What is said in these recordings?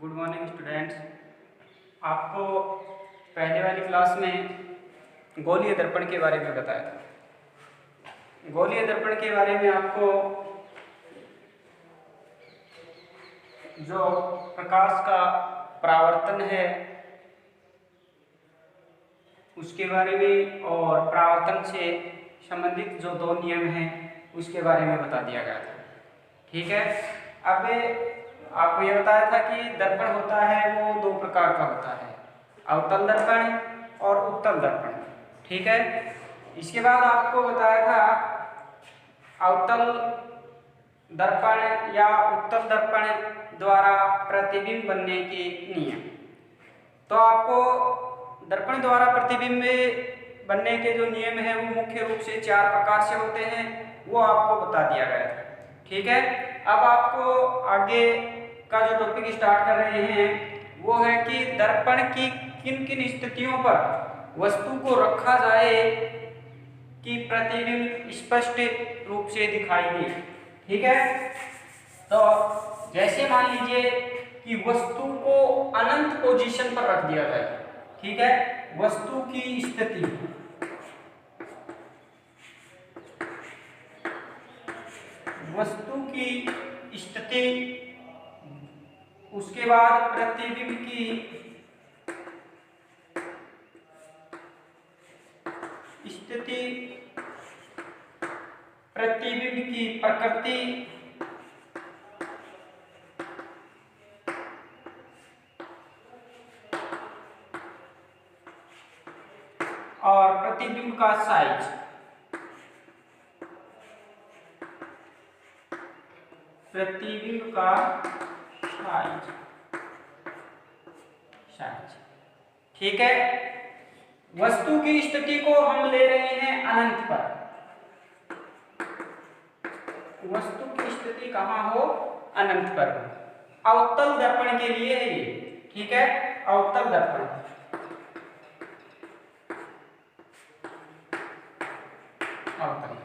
Good morning students. आपको पहले वाली क्लास में गोलीय दर्पण के बारे में बताया था। गोलीय दर्पण के बारे में आपको जो प्रकाश का परावर्तन है उसके बारे में और परावर्तन से संबंधित जो दो नियम हैं उसके बारे में बता दिया गया था। ठीक है, अब आपको ये बताया था कि दर्पण होता है वो दो प्रकार का होता है, अवतल दर्पण और उत्तल दर्पण। ठीक है, इसके बाद आपको बताया था अवतल दर्पण या उत्तल दर्पण द्वारा प्रतिबिंब बनने के नियम। तो आपको दर्पण द्वारा प्रतिबिंब बनने के जो नियम हैं वो मुख्य रूप से चार प्रकार से होते हैं, वो आपको बता दिया गया था। ठीक है, अब आपको आगे का जो टॉपिक स्टार्ट कर रहे हैं वो है कि दर्पण की किन किन स्थितियों पर वस्तु को रखा जाए कि प्रतिबिंब स्पष्ट रूप से दिखाई दे। ठीक है, तो जैसे मान लीजिए कि वस्तु को अनंत पोजीशन पर रख दिया जाए। ठीक है, वस्तु की स्थिति उसके बाद प्रतिबिंब की स्थिति, प्रतिबिंब की प्रकृति और प्रतिबिंब का साइज। प्रतिबिंब का साइज। ठीक है, वस्तु की स्थिति को हम ले रहे हैं अनंत पर। वस्तु की स्थिति कहां हो? अनंत पर हो। अवतल दर्पण के लिए है ये। ठीक है, अवतल दर्पण। अवतल,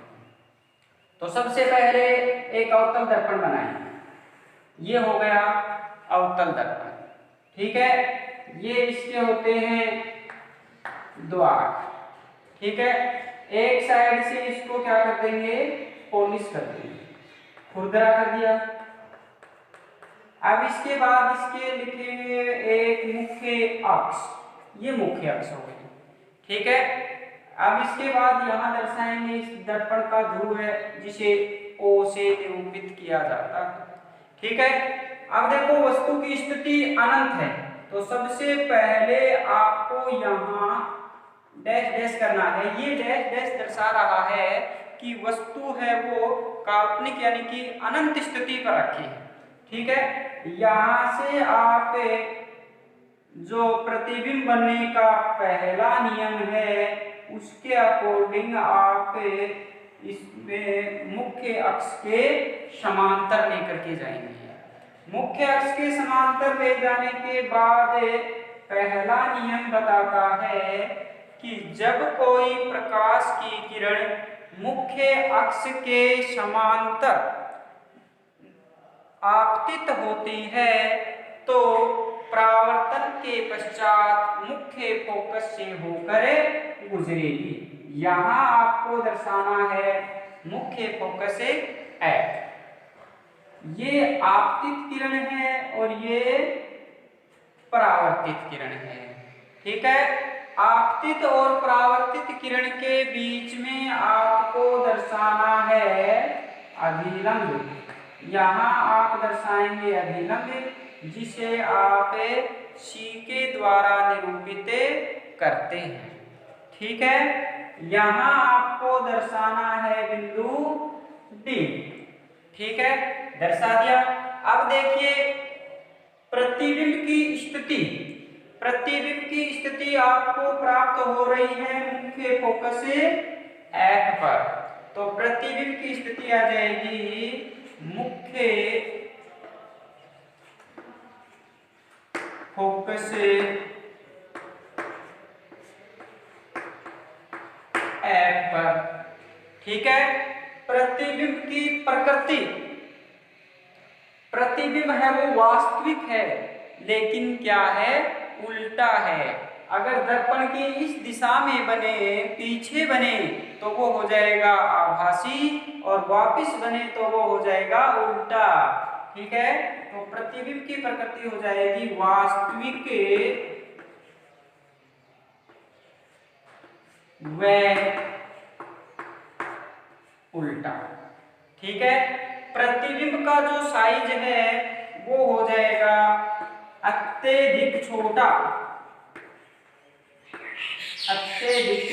तो सबसे पहले एक अवतल दर्पण बनाएं। ये हो गया अवतल दर्पण। ठीक है, ये इसके होते हैं द्वार। ठीक है, एक साइड से इसको क्या कर देंगे? पॉलिश कर देंगे, खुरदरा कर दिया। अब इसके बाद इसके लिखेंगे एक मुख्य अक्ष। ये मुख्य अक्ष हो गई। ठीक है, अब इसके बाद यहां दर्शाएंगे इस दर्पण का ध्रुव है जिसे O से निरूपित किया जाता है। ठीक है, अब देखो वस्तु की स्थिति अनंत है तो सबसे पहले आपको यहाँ डैश डैश करना है। ये डैश डैश दर्शा रहा है कि वस्तु है वो काल्पनिक यानी कि अनंत स्थिति पर रखी है। ठीक है, यहाँ से आप जो प्रतिबिंब बनने का पहला नियम है उसके अकॉर्डिंग आप इसमें मुख्य अक्ष के समांतर लेकर के जाएंगे। मुख्य अक्ष के समांतर ले जाने के बाद पहला नियम बताता है कि जब कोई प्रकाश की किरण मुख्य अक्ष के समांतर आपतित होती है तो परावर्तन के पश्चात मुख्य फोकस से होकर गुजरेगी। यहां आपको दर्शाना है मुख्य फोकस F। ये आपतित किरण है और ये परावर्तित किरण है। ठीक है, आपतित और परावर्तित किरण के बीच में आपको दर्शाना है अभिलंब। यहाँ आप दर्शाएंगे अभिलंब जिसे आप C के द्वारा निरूपित करते हैं। ठीक है, यहाँ आपको दर्शाना है बिंदु D। ठीक है, दर्शा दिया। अब देखिए प्रतिबिंब की स्थिति। प्रतिबिंब की स्थिति आपको प्राप्त हो रही है मुख्य फोकस F पर, तो प्रतिबिंब की स्थिति आ जाएगी मुख्य फोकस F पर। ठीक है, प्रतिबिंब की प्रकृति, प्रतिबिंब है वो वास्तविक है लेकिन क्या है, उल्टा है। अगर दर्पण की इस दिशा में बने, पीछे बने, तो वो हो जाएगा आभासी, और वापस बने तो वो हो जाएगा उल्टा। ठीक है, तो प्रतिबिंब की प्रकृति हो जाएगी वास्तविक व उल्टा। ठीक है, प्रतिबिंब का जो साइज है वो हो जाएगा अत्यधिक छोटा, अत्यधिक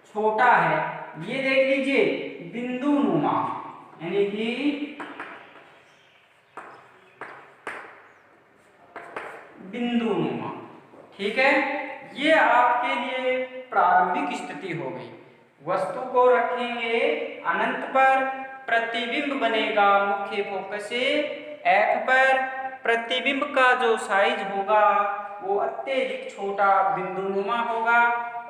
छोटा है। ये देख लीजिए बिंदु नुमा, यानी कि बिंदु नुमा। ठीक है, ये आपके लिए प्रारंभिक स्थिति हो गई। वस्तु को रखेंगे अनंत पर, प्रतिबिंब बनेगा मुख्य फोकस से F पर, प्रतिबिंब का जो साइज होगा वो अत्यधिक छोटा बिंदुनुमा होगा,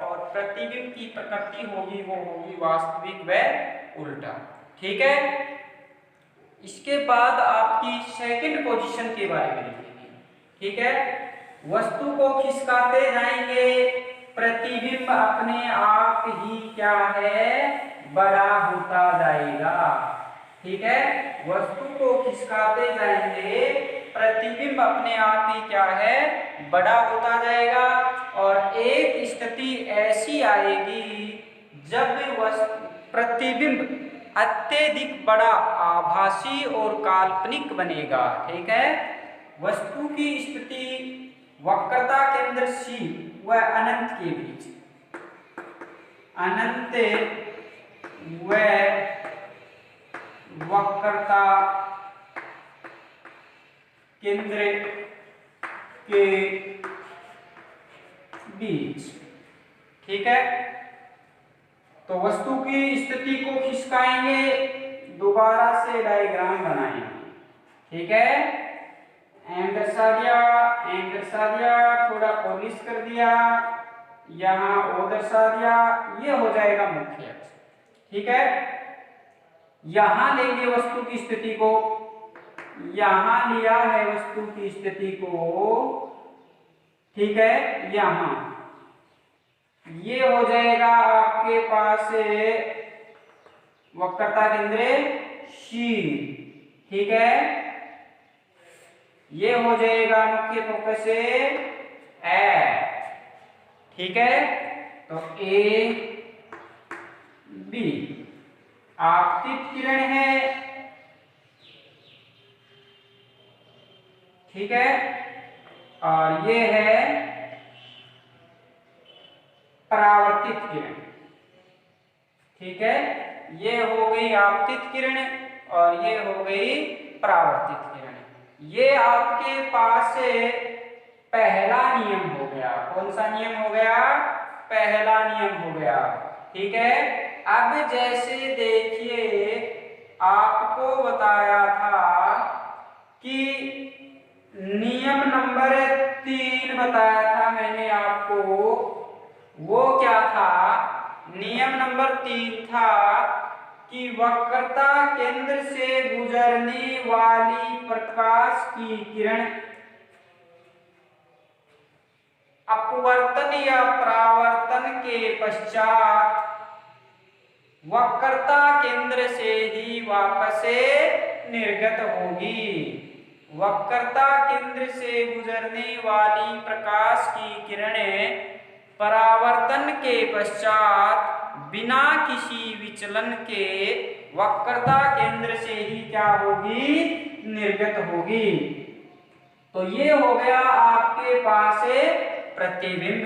और प्रतिबिंब की प्रकृति होगी वो होगी वास्तविक व उल्टा। ठीक है, इसके बाद आपकी सेकंड पोजीशन के बारे में लिखेंगे। ठीक है, वस्तु को खिसकाते जाएंगे, प्रतिबिंब अपने आप ही क्या है, बड़ा होता जाएगा। ठीक है, वस्तु को खिसकाते जाएंगे, प्रतिबिंब अपने आप ही क्या है, बड़ा होता जाएगा। और एक स्थिति ऐसी आएगी जब प्रतिबिंब अत्यधिक बड़ा, आभासी और काल्पनिक बनेगा। ठीक है, वस्तु की स्थिति वक्रता केंद्र C व अनंत के बीच, अनंत व वक्रता केंद्र के बीच। ठीक है, तो वस्तु की स्थिति को खिसकाएंगे, दोबारा से डायग्राम बनाएंगे। ठीक है, एम दर्शा दिया, थोड़ा पॉलिश कर दिया, यहाँ ओ दर्शा दिया, ये हो जाएगा मुख्य अक्ष। ठीक है, यहां लेंगे वस्तु की स्थिति को, यहां लिया है वस्तु की स्थिति को। ठीक है, यहां ये हो जाएगा आपके पास वक्रता केंद्र C। ठीक है, ये हो जाएगा मुख्य फोकस F। ठीक है, तो A B आपतित किरण है। ठीक है, और ये है परावर्तित किरण। ठीक है, ये हो गई आपतित किरण और ये हो गई परावर्तित किरण। ये आपके पास पहला नियम हो गया। कौन सा नियम हो गया? पहला नियम हो गया। ठीक है, अब जैसे देखिए आपको बताया था कि नियम नंबर 3 बताया था मैंने आपको, वो क्या था? नियम नंबर 3 था कि वक्रता केंद्र से गुजरने वाली प्रकाश की किरण अपवर्तन या परावर्तन के पश्चात वक्रता केंद्र से ही वापस निर्गत होगी। वक्रता केंद्र से गुजरने वाली प्रकाश की किरणें परावर्तन के पश्चात बिना किसी विचलन के वक्रता केंद्र से ही क्या होगी? निर्गत होगी। तो ये हो गया आपके पास प्रतिबिंब।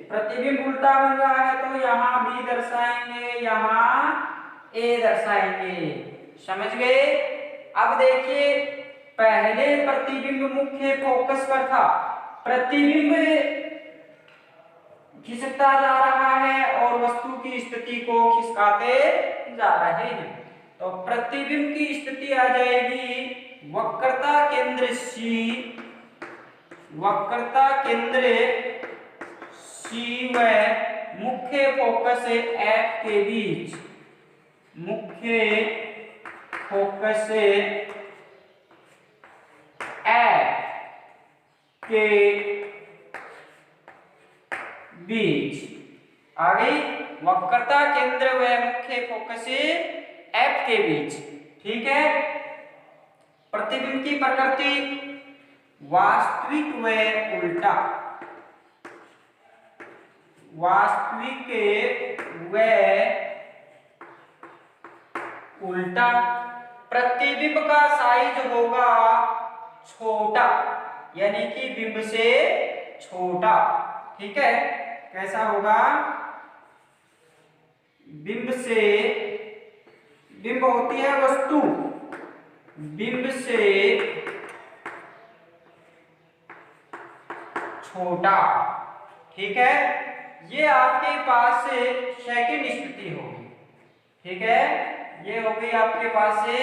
प्रतिबिंब उल्टा बन रहा है तो यहाँ B दर्शाएंगे, यहाँ A दर्शाएंगे। समझ गए? अब देखिए पहले प्रतिबिंब मुख्य फोकस पर था, प्रतिबिंब खिसकता जा रहा है और वस्तु की स्थिति को खिसकाते जा रहे हैं। तो प्रतिबिंब की स्थिति आ जाएगी वक्रता केंद्र C, वक्रता केंद्र C व मुख्य फोकस F के बीच, मुख्य फोकस के बीच। आ गई वक्रता केंद्र व मुख्य फोकस एफ के बीच। ठीक है। प्रतिबिंब की प्रकृति वास्तविक व उल्टा, वास्तविक व उल्टा। प्रतिबिंब का साइज होगा छोटा, यानी कि बिंब से छोटा। ठीक है। कैसा होगा? बिंब से, बिंब होती है वस्तु, बिंब से छोटा। ठीक है। ये आपके पास से सेकंड स्थिति होगी। ठीक है। ये हो गई आपके पास से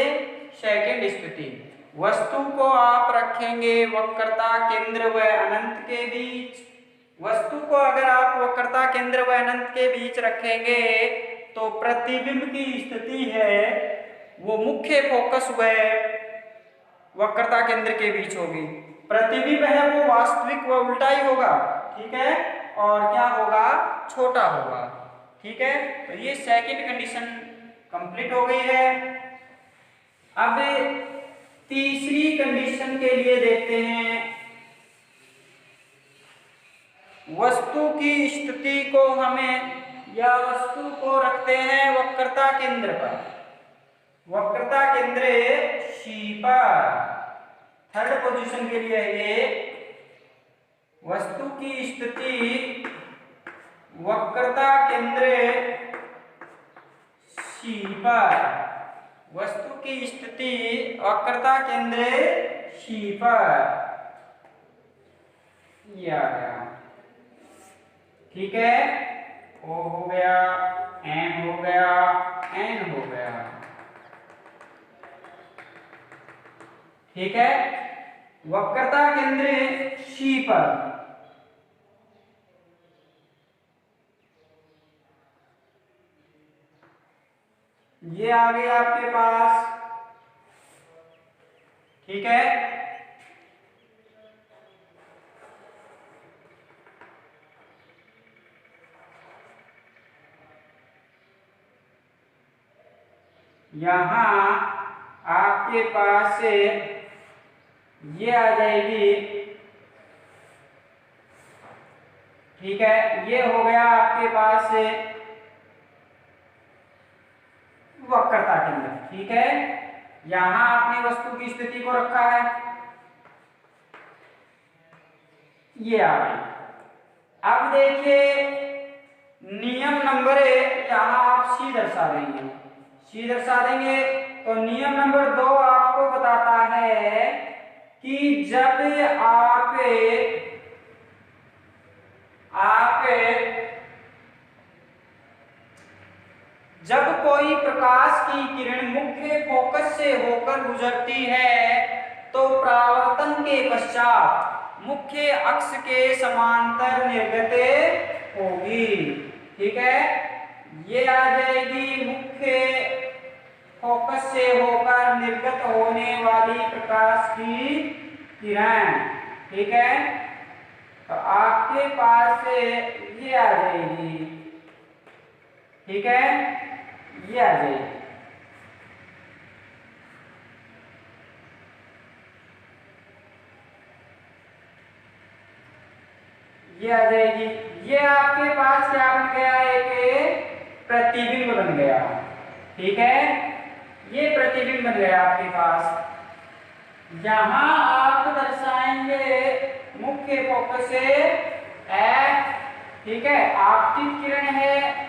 सेकंड स्थिति। वस्तु को आप रखेंगे वक्रता केंद्र व अनंत के बीच। वस्तु को अगर आप वक्रता केंद्र व अनंत के बीच रखेंगे तो प्रतिबिंब की स्थिति है वो मुख्य फोकस व वक्रता केंद्र के बीच होगी। प्रतिबिंब है वो वास्तविक व उल्टा ही होगा। ठीक है। और क्या होगा? छोटा होगा। ठीक है। तो ये सेकंड कंडीशन कंप्लीट हो गई है। अब तीसरी कंडीशन के लिए देखते हैं। वस्तु की स्थिति को हमें, या वस्तु को रखते हैं वक्रता केंद्र पर, वक्रता केंद्र C पर। थर्ड पोजीशन के लिए ये वस्तु की स्थिति वक्रता केंद्र C पर, वस्तु की स्थिति वक्रता केंद्र C पर। ये आ गया। ठीक है। O हो गया, M हो गया, N हो गया। ठीक है। वक्रता केंद्र C पर ये आ गया आपके पास। ठीक है। यहां आपके पास से ये आ जाएगी। ठीक है। ये हो गया आपके पास से वक्रता केंद्र। ठीक है। यहां आपने वस्तु की स्थिति को रखा है, ये आ गई। अब देखिए नियम नंबर 1, यहां आप C दर्शा देंगे, C दर्शा देंगे तो नियम नंबर 2 आपको बताता है कि जब जब कोई प्रकाश की किरण मुख्य फोकस से होकर गुजरती है तो परावर्तन के पश्चात मुख्य अक्ष के समांतर निर्गत होगी। ठीक है। ये आ जाएगी मुख्य फोकस से होकर निर्गत होने वाली प्रकाश की किरण। ठीक है। तो आपके पास से ये आ जाएगी। ठीक है। ये आ जाएगी। ये आ जाएगी। ये आपके पास क्या बन गया? एक प्रतिबिंब बन गया। ठीक है। ये प्रतिबिंब बन गया आपके पास। यहां आप दर्शाएंगे मुख्य फोकस से F। ठीक है। आपतित किरण है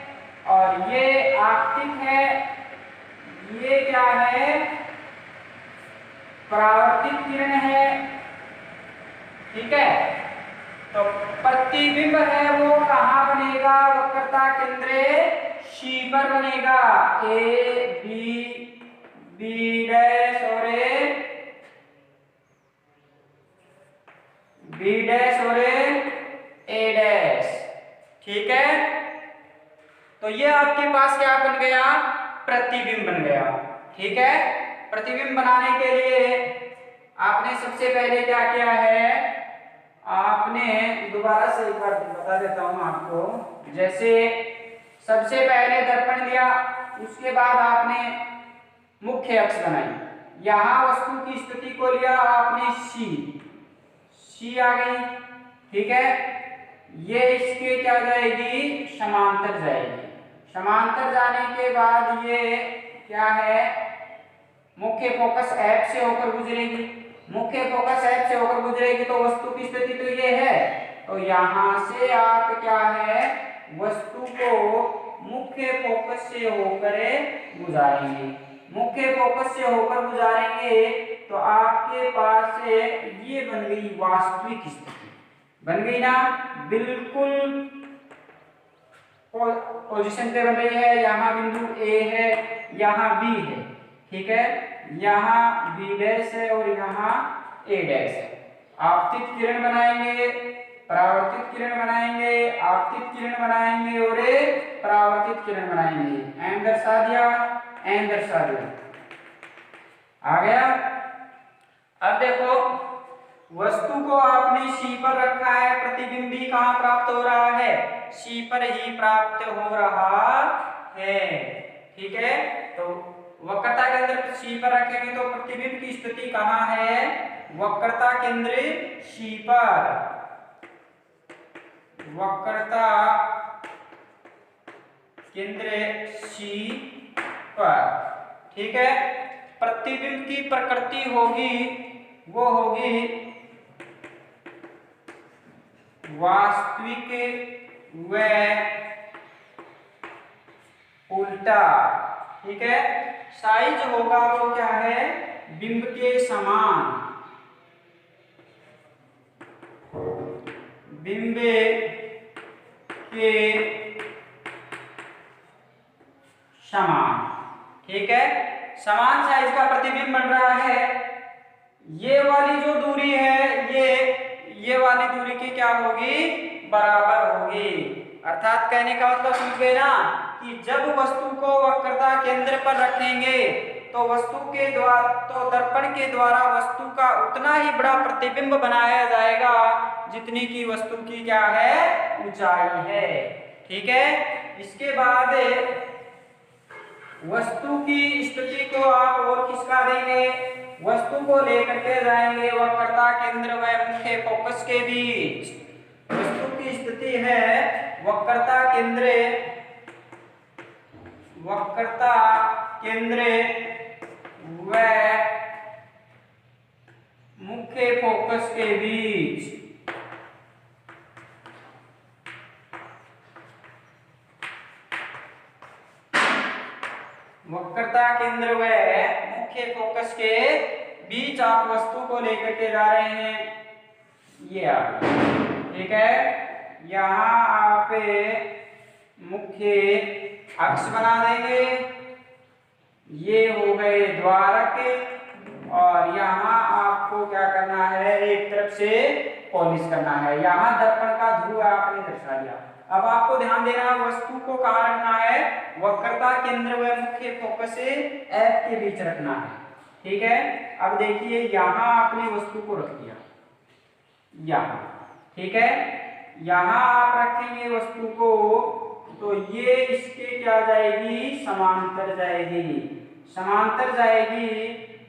और ये आपतित है, ये क्या है? परावर्तित किरण है। ठीक है। तो प्रतिबिंब है वो कहां बनेगा? वक्रता केंद्र C पर बनेगा। A B डैश और B डैश और A डैश। ठीक है। तो ये आपके पास क्या बन गया? प्रतिबिंब बन गया। ठीक है। प्रतिबिंब बनाने के लिए आपने सबसे पहले क्या किया है? आपने दोबारा से एक बार बता देता हूं आपको। जैसे सबसे पहले दर्पण लिया, उसके बाद आपने मुख्य अक्ष बनाई, यहां वस्तु की स्थिति को लिया आपने सी आ गई, ठीक है। ये इसके क्या जाएगी, समांतर जाएगी। समांतर जाने के बाद ये क्या है, मुख्य फोकस F से होकर गुजरेगी। मुख्य फोकस F से होकर गुजरेगी तो वस्तु की स्थिति तो ये है, तो यहां से आप क्या है, वस्तु को मुख्य फोकस से होकर गुजारेंगे। मुख्य फोकस से होकर गुजारेंगे तो आपके पास ये बन गई वास्तविक स्थिति, बन गई ना, बिल्कुल पोजीशन पे बन रही है। यहाँ बिंदु A है, यहाँ B है, ठीक है, यहाँ B डैश है और यहाँ A डैश है। आपतित किरण बनाएंगे, परावर्तित किरण बनाएंगे, आपतित किरण बनाएंगे और परावर्तित किरण बनाएंगे। एम दर्शा दिया, एम दर्शा दिया, आ गया। अब देखो, वस्तु को आपने सी पर रखा है, प्रतिबिंब भी कहां प्राप्त हो रहा है, सी पर ही प्राप्त हो रहा है, ठीक है। तो वक्रता केंद्र सी पर रखेंगे तो प्रतिबिंब की स्थिति कहां है, वक्रता केंद्र सी पर, वक्रता केंद्र सी पर, ठीक है। प्रतिबिंब की प्रकृति होगी, वो होगी वास्तविक व उल्टा, ठीक है। साइज होगा वो क्या है, बिंब के समान, बिंब के समान, ठीक है। समान साइज का प्रतिबिंब बन रहा है। ये वाली जो दूरी है, ये वाली दूरी की क्या होगी, बराबर होगी। अर्थात कहने का मतलब समझ गए ना, कि जब वस्तु को वक्रता केंद्र पर रखेंगे तो वस्तु के द्वारा, तो दर्पण के द्वारा वस्तु का उतना ही बड़ा प्रतिबिंब बनाया जाएगा जितनी की वस्तु की क्या है, ऊंचाई है, ठीक है। इसके बाद वस्तु की स्थिति को आप और खिसका देंगे, वस्तु को लेकर के जाएंगे वक्रता केंद्र व मुख्य फोकस के बीच। वस्तु की स्थिति है वक्रता केंद्र, वक्रता केंद्र व मुख्य फोकस के बीच, वक्रता केंद्र व मुख्य फोकस के बीच आप वस्तु को लेकर के जा रहे हैं, ये आप, ठीक है। यहां आप मुख्य अक्ष बना देंगे, ये हो गए द्वारक, और यहाँ आपको क्या करना है, एक तरफ से पॉलिश करना है। यहाँ दर्पण का ध्रुव आपने दर्शा दिया। अब आपको ध्यान देना, वस्तु को कहाँ रखना है, वक्रता केंद्र व मुख्य फोकस से F के बीच रखना है, ठीक है। अब देखिए, यहाँ आपने वस्तु को रख दिया, यहाँ, ठीक है। यहाँ आप रखेंगे वस्तु को तो ये इसके क्या जाएगी, समांतर जाएगी, समांतर जाएगी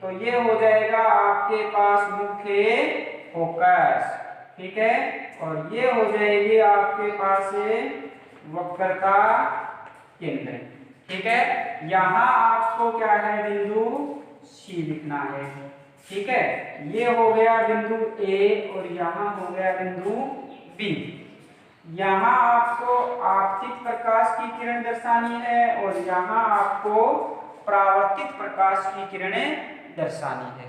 तो ये हो जाएगा आपके पास मुख्य फोकस, ठीक है। और ये हो जाएगी आपके पास वक्रता केंद्र, ठीक है। यहाँ आपको क्या है, बिंदु सी लिखना है, ठीक है। ये हो गया बिंदु A और यहाँ हो गया बिंदु B। यहाँ आपको आपतित प्रकाश की किरण दर्शानी है और यहाँ आपको परावर्तित प्रकाश की किरणें दर्शानी है,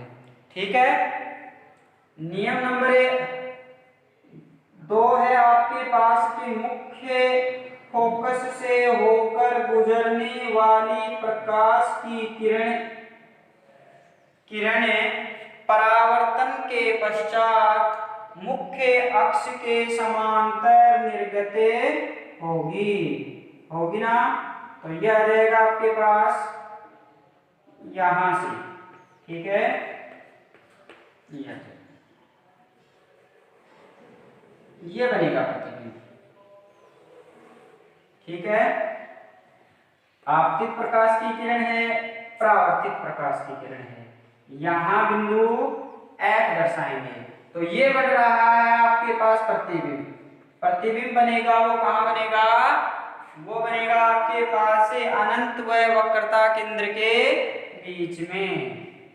ठीक है। नियम नंबर 2 है आपके पास कि मुख्य फोकस से होकर गुजरने वाली प्रकाश की किरणें परावर्तन के पश्चात मुख्य अक्ष के समांतर निर्गत होगी ना। तो यह आ जाएगा आपके पास यहां से, ठीक है। ये बनेगा प्रतिबिंब। ठीक है, आपतित प्रकाश की किरण है, परावर्तित प्रकाश की किरण है। यहां बिंदु F दर्शाएंगे तो ये बन रहा है आपके पास प्रतिबिंब। प्रतिबिंब बनेगा वो कहां बनेगा, वो बनेगा आपके पास से अनंत व वक्रता केंद्र के बीच में।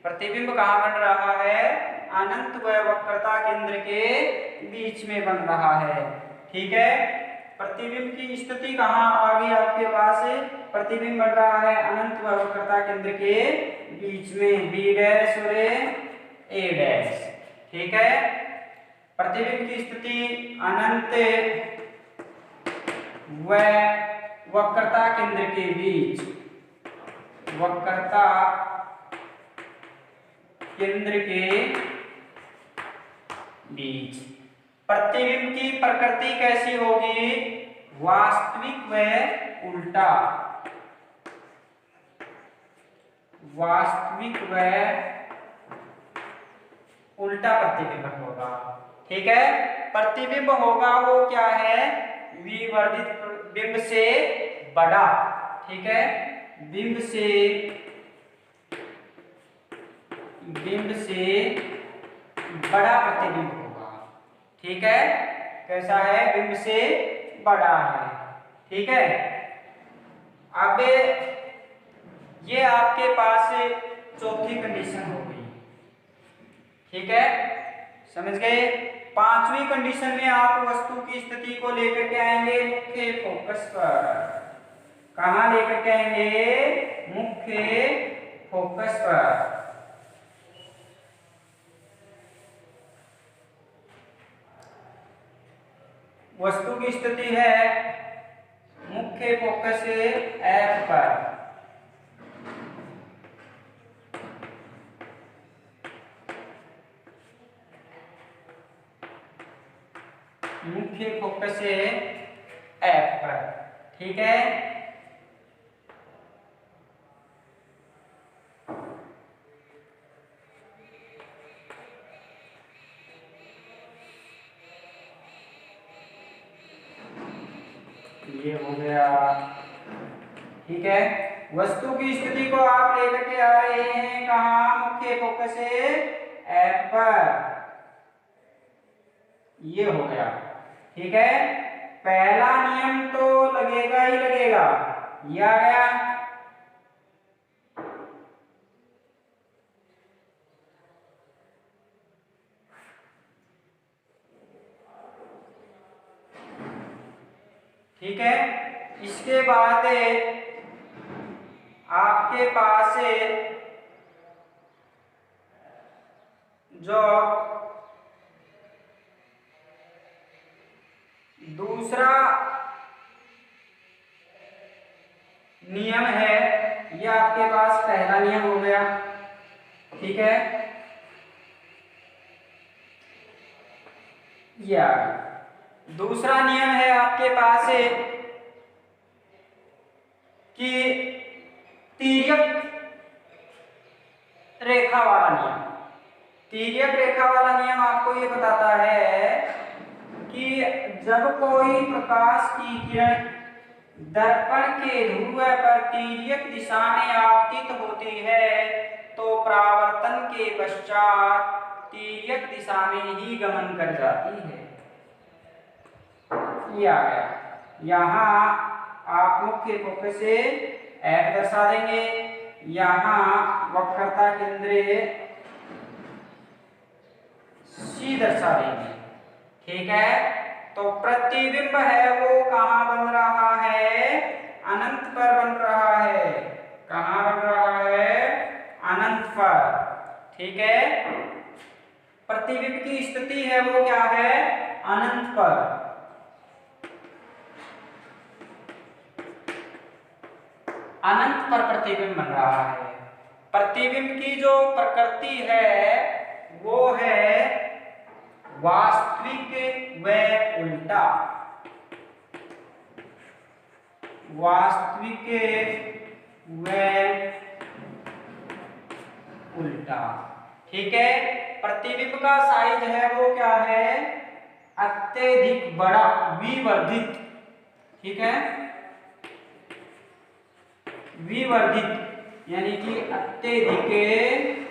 प्रतिबिंब कहां बन रहा है, अनंत व वक्रता केंद्र के बीच में बन रहा है। ठीक है, प्रतिबिंब की स्थिति कहां आ गई आपके पास, प्रतिबिंब बन रहा है अनंत व वक्रता केंद्र के बीच में, बी डैश और ए डैश। ठीक है, प्रतिबिंब की स्थिति अनंत व वक्रता केंद्र के बीच, वक्रता केंद्र के बीच। प्रतिबिंब की प्रकृति कैसी होगी, वास्तविक व उल्टा, वास्तविक व उल्टा प्रतिबिंब होगा। ठीक है, प्रतिबिंब होगा वो क्या है, विवर्धित बिंब से बड़ा। ठीक है, बिंब से बड़ा प्रतिबिंब होगा। ठीक है, कैसा है, बिंब से बड़ा है। ठीक है, अब ये आपके पास चौथी कंडीशन हो गई। ठीक है, समझ गए। पांचवी कंडीशन में आप वस्तु की स्थिति को लेकर के आएंगे मुख्य फोकस पर। कहां लेकर के आएंगे, मुख्य फोकस पर। वस्तु की स्थिति है मुख्य फोकस F पर। मुख्य फोकस F पर। ठीक है, ये हो गया। ठीक है, वस्तु की स्थिति को आप लेकर के आ रहे हैं कहां, मुख्य फोकस F पर। ये हो गया। ठीक है, पहला नियम तो लगेगा ही लगेगा, ये आ गया। ठीक है, इसके बाद आपके पास जो दूसरा नियम है, ये आपके पास पहला नियम हो गया। ठीक है, ये आ गया। दूसरा नियम है आपके पास कि तिर्यक रेखा वाला नियम। तिर्यक रेखा वाला नियम आपको ये बताता है कि जब कोई प्रकाश की किरण दर्पण के ध्रुव पर तिर्यक दिशा में आपतित होती है तो परावर्तन के पश्चात तिर्यक दिशा में ही गमन कर जाती है। ये आ गया। यहाँ आप मुख्य फोकस से F दर्शा देंगे, यहाँ वक्रता केंद्र C दर्शा देंगे। ठीक है, तो प्रतिबिंब है वो कहाँ बन रहा है, अनंत पर बन रहा है। कहाँ बन रहा है, अनंत पर। ठीक है, प्रतिबिंब की स्थिति है वो क्या है, अनंत पर। अनंत पर प्रतिबिंब बन रहा है। प्रतिबिंब की जो प्रकृति है वो है वास्तविक व उल्टा। वास्तविक व उल्टा। ठीक है, प्रतिबिंब का साइज है वो क्या है, अत्यधिक बड़ा, विवर्धित, ठीक है, विवर्धित यानी कि अत्यधिक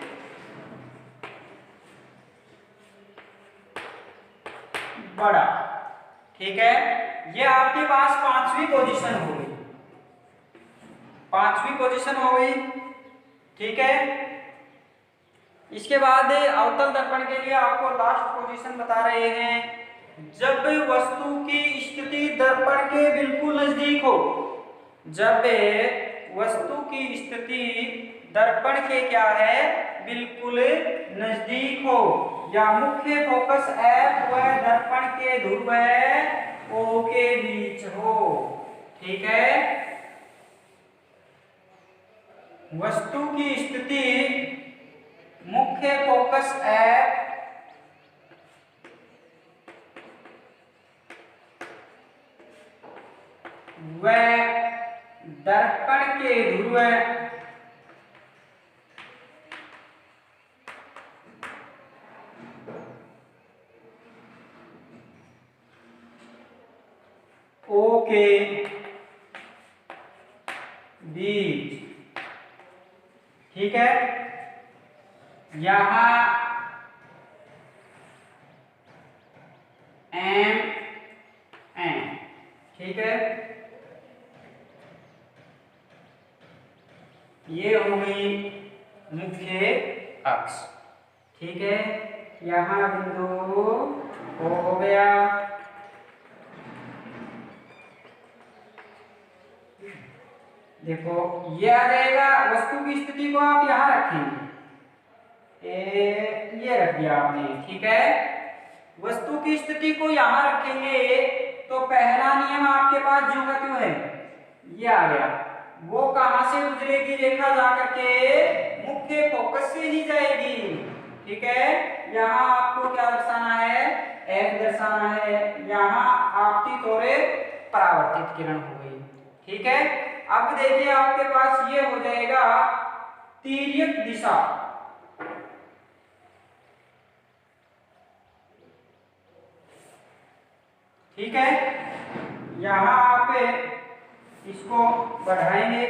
बड़ा, ठीक है। ये आपके पास पांचवी पोजीशन हो गई, पांचवी पोजीशन हो गई, ठीक है। इसके बाद अवतल दर्पण के लिए आपको लास्ट पोजीशन बता रहे हैं, जब वस्तु की स्थिति दर्पण के बिल्कुल नजदीक हो, जब वस्तु की स्थिति दर्पण के क्या है, बिल्कुल नजदीक हो, या मुख्य फोकस F व दर्पण के ध्रुव O के बीच हो, ठीक है। वस्तु की स्थिति मुख्य फोकस F व दर्पण के ध्रुव O के बीच, ठीक है। यहां M, ठीक है, ये हो गई मुख्य अक्ष, ठीक है। यहां बिंदु हो गया, देखो ये आ जाएगा। वस्तु की स्थिति को आप यहां रखेंगे, ये रख दिया आपने, ठीक है। वस्तु की स्थिति को यहां रखेंगे तो पहला नियम आपके पास जो का त्यों है, ये आ गया। वो कहां से गुजरेगी रेखा जाकर के, मुख्य फोकस से ही जाएगी, ठीक है। यहाँ आपको क्या दर्शाना है, F दर्शाना है। यहाँ आपकी तोरे परावर्तित किरण हो गई, ठीक है। अब देखिए आपके पास ये हो जाएगा तिर्यक दिशा, ठीक है। यहां आप इसको बढ़ाएंगे,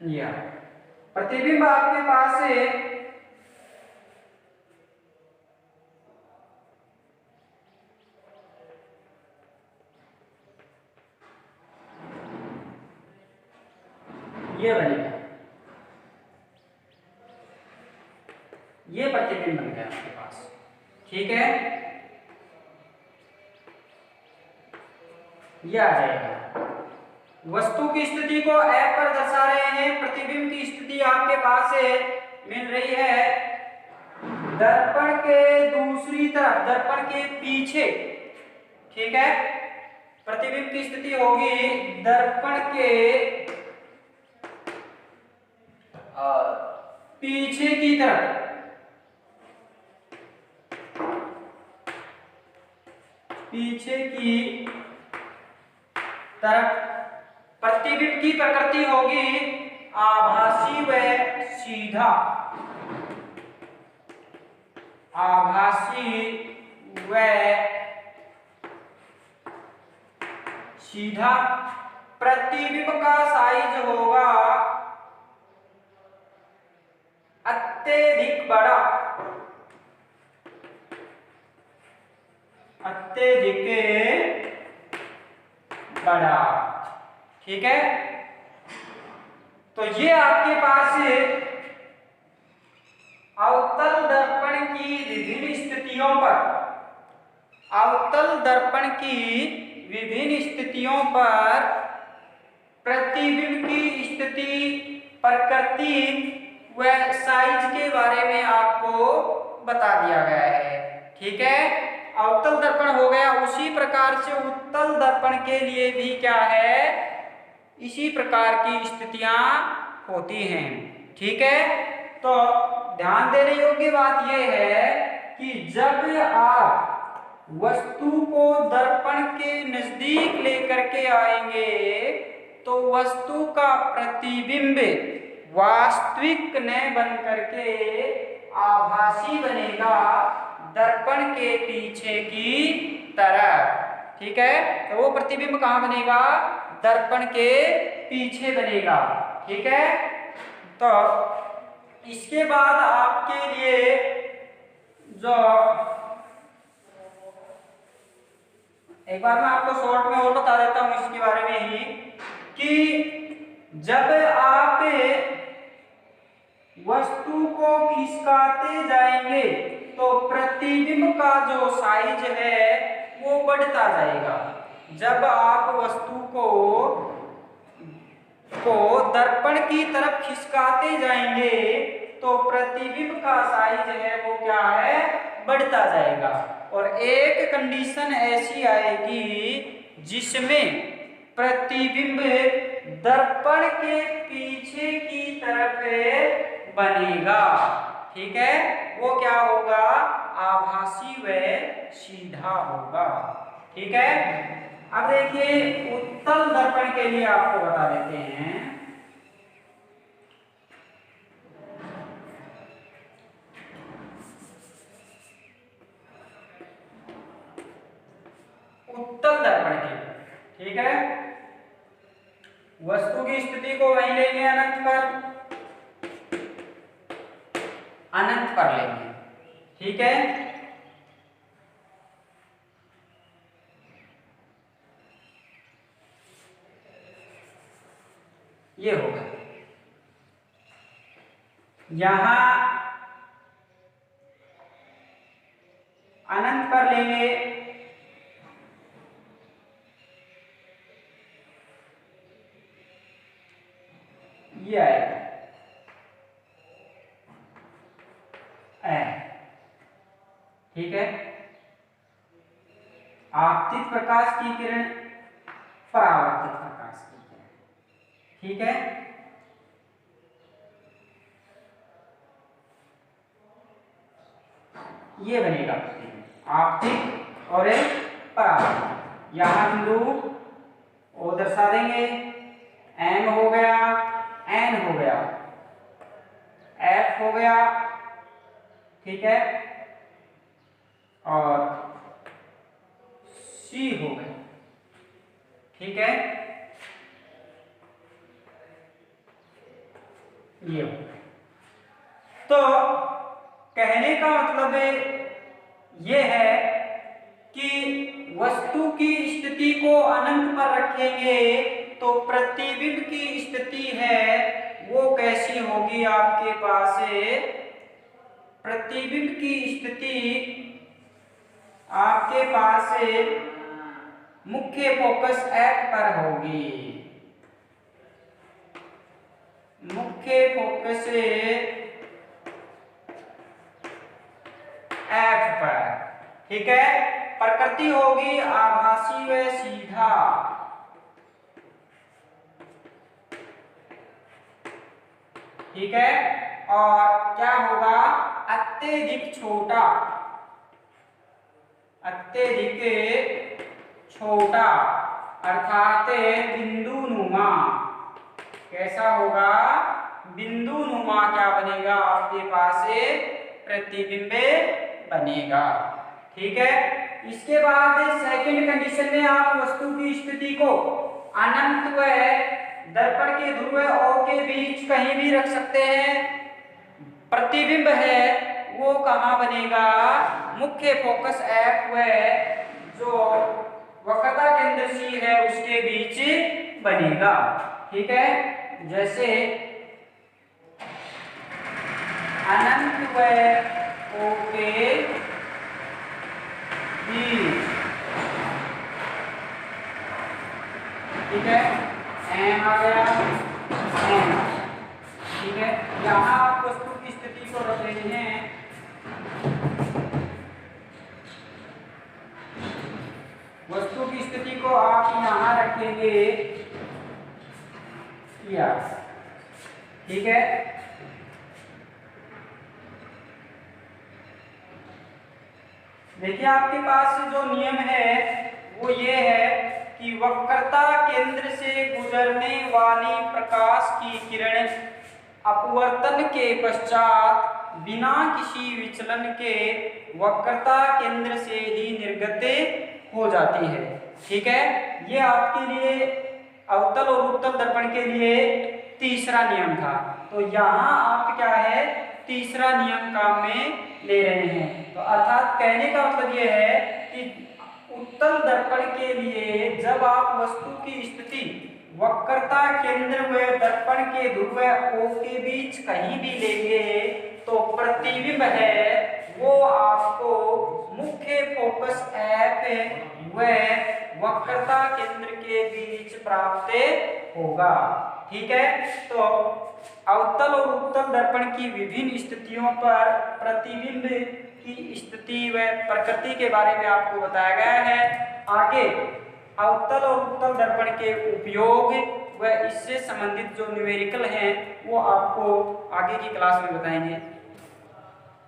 या प्रतिबिंब आपके पास से ये बनेगा, ये प्रतिबिंब बन गया आपके पास, ठीक है। ये आ जाएगा। वस्तु की स्थिति को F पर दर्शा रहे हैं, प्रतिबिंब की स्थिति आपके पास से मिल रही है दर्पण के दूसरी तरफ, दर्पण के पीछे, ठीक है। प्रतिबिंब की स्थिति होगी दर्पण के पीछे की तरफ, पीछे की तरफ। प्रतिबिंब की प्रकृति होगी आभासी व सीधा, आभासी व सीधा। प्रतिबिंब का साइज होगा अत्यधिक बड़ा, अत्यधिक बड़ा, ठीक है। तो ये आपके पास अवतल दर्पण की विभिन्न स्थितियों पर, अवतल दर्पण की विभिन्न स्थितियों पर प्रतिबिंब की स्थिति, प्रकृति व साइज के बारे में आपको बता दिया गया है, ठीक है। अवतल दर्पण हो गया, उसी प्रकार से उत्तल दर्पण के लिए भी क्या है, इसी प्रकार की स्थितियां होती हैं, ठीक है। तो ध्यान देने योग्य बात यह है कि जब आप वस्तु को दर्पण के नजदीक लेकर के आएंगे तो वस्तु का प्रतिबिंब वास्तविक न बन करके आभासी बनेगा दर्पण के पीछे की तरफ। ठीक है, तो वो प्रतिबिंब कहाँ बनेगा? दर्पण के पीछे बनेगा। ठीक है, तो इसके बाद आपके लिए जो एक बार मैं आपको शॉर्ट में और बता देता हूं इसके बारे में ही कि जब आप वस्तु को खिसकाते जाएंगे तो प्रतिबिंब का जो साइज है वो बढ़ता जाएगा। जब आप वस्तु को दर्पण की तरफ खिसकाते जाएंगे तो प्रतिबिंब का साइज है वो क्या है? बढ़ता जाएगा। और एक कंडीशन ऐसी आएगी जिसमें प्रतिबिंब दर्पण के पीछे की तरफ बनेगा। ठीक है, वो क्या होगा? आभासी व सीधा होगा। ठीक है, अब देखिए उत्तल दर्पण के लिए आपको बता देते हैं। उत्तल दर्पण के लिए, ठीक है, वस्तु की स्थिति को वहीं लेंगे अनंत पर लेंगे। ठीक है, ये होगा यहां अनंत पर लेंगे ये आएगा ठीक है, आपतित प्रकाश की किरण परावर्तित प्रकाश की किरण। ठीक है, ये बनेगा आपतित और परावर्तित। यहां बिंदु ओ दर्शा देंगे, एम हो गया, एन हो गया, एफ हो गया। ठीक है, और सी हो गया। ठीक है, ये हो गया। तो कहने का मतलब ये है कि वस्तु की स्थिति को अनंत पर रखेंगे तो प्रतिबिंब की स्थिति है वो कैसी होगी? आपके पास प्रतिबिंब की स्थिति आपके पास मुख्य फोकस F पर होगी, मुख्य फोकस F पर। ठीक है, प्रकृति होगी आभासी व सीधा। ठीक है, और क्या होगा? अत्यधिक छोटा, अत्यधिक छोटा अर्थात बिंदुनुमा। कैसा होगा? बिंदुनुमा क्या बनेगा? आपके पास प्रतिबिंब बनेगा। ठीक है, इसके बाद सेकंड कंडीशन में आप वस्तु की स्थिति को अनंत व दर्पण के ध्रुव O के बीच कहीं भी रख सकते हैं। प्रतिबिंब है वो कहाँ बनेगा? मुख्य फोकस F व जो वक्रता केंद्र C है उसके बीच बनेगा। ठीक है, जैसे अनंत व O के बीच। ठीक है, M आ गया, M। ठीक है, यहाँ आप वस्तु की स्थिति को रख रहे हैं वस्तु की स्थिति को आप यहाँ रखेंगे या। ठीक है, देखिए आपके पास जो नियम है वो ये है कि वक्रता केंद्र से गुजरने वाली प्रकाश की किरण अपवर्तन के पश्चात बिना किसी विचलन के वक्रता केंद्र से ही निर्गत हो जाती है। ठीक है, ये आपके लिए अवतल और उत्तल दर्पण के लिए तीसरा नियम था। तो यहाँ आप क्या है, तीसरा नियम काम में ले रहे हैं। तो अर्थात कहने का मतलब ये है कि उत्तल दर्पण के लिए जब आप वस्तु की स्थिति वक्रता केंद्र व दर्पण के ध्रुव O के बीच कहीं भी लेंगे तो प्रतिबिंब है वो आपको मुख्य फोकस F व वक्रता केंद्र के बीच प्राप्त होगा। ठीक है, तो अवतल और उत्तल दर्पण की विभिन्न स्थितियों पर प्रतिबिंब की स्थिति व प्रकृति के बारे में आपको बताया गया है। आगे अवतल और उत्तल दर्पण के उपयोग व इससे संबंधित जो न्यूमेरिकल हैं वो आपको आगे की क्लास में बताएंगे।